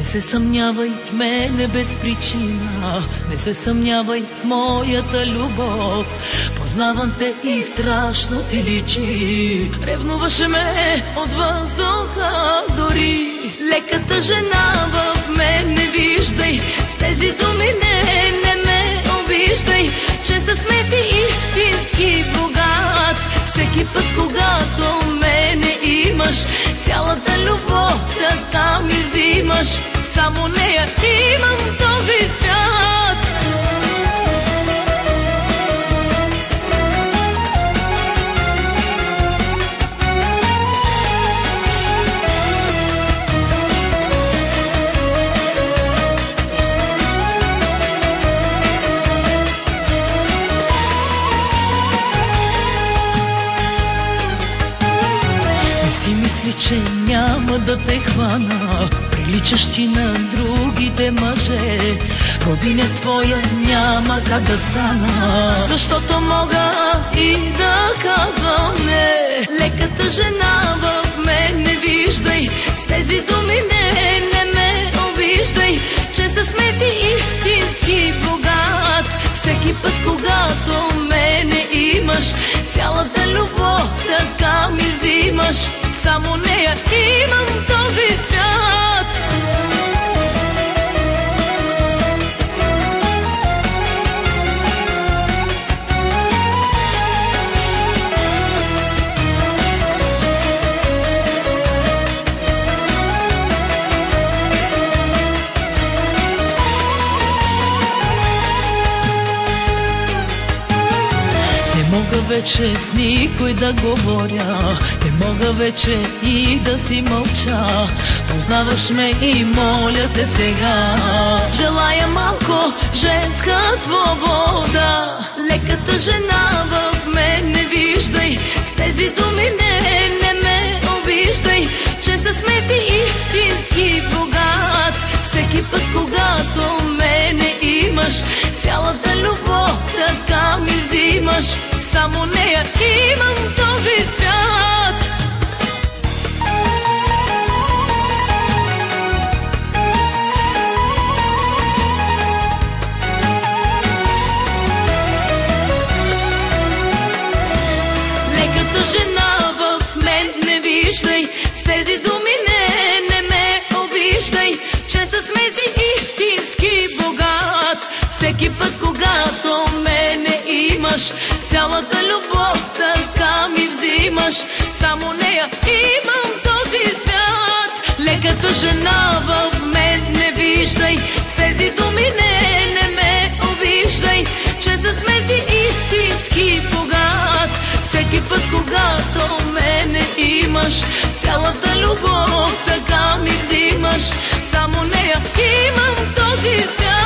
се съмнявай в мене без причина, не се съмнявай в моята любов. Познавам те и страшно ти личи, ревнуваше ме от въздуха дори. Леката жена в мен не виждай, с тези думи не ме обиждай, че със смеси истински богат. Всеки път, когато мене имаш, цялата любов така ми взимаш. Само нея имам този свят. Си мисли, че няма да те хвана, приличаш ти на другите мъже. Родиня твоя няма как да стана, защото мога и да казвам не. Леката жена в мен не виждай, с тези думи не ме обиждай, че със смеси истински богат. Всеки път, когато мене имаш, цялата любов така ми взимаш. Само нея имам този свят. Не мога вече с никой да говоря, не мога вече и да си мълча. Познаваш ме и моля те сега, желая малко женска свобода. Леката жена в мен не виждай, с тези думи не ме обиждай, че със смеси истински богат. Всеки път, когато мене имаш, цялата любов така ми взимаш. Само нея имам този свят. Леката жена в мен не виждай, с тези думи не ме обиждай, че със смеси истински богат. Всеки път, когато мене имаш, цялата любов така ми взимаш. Само нея имам този свят. Леката жена в мен не виждай, с тези думи не ме обиждай, че със смеси истински богат. Всеки път, когато мене имаш, цялата любов така ми взимаш. Само нея имам този свят.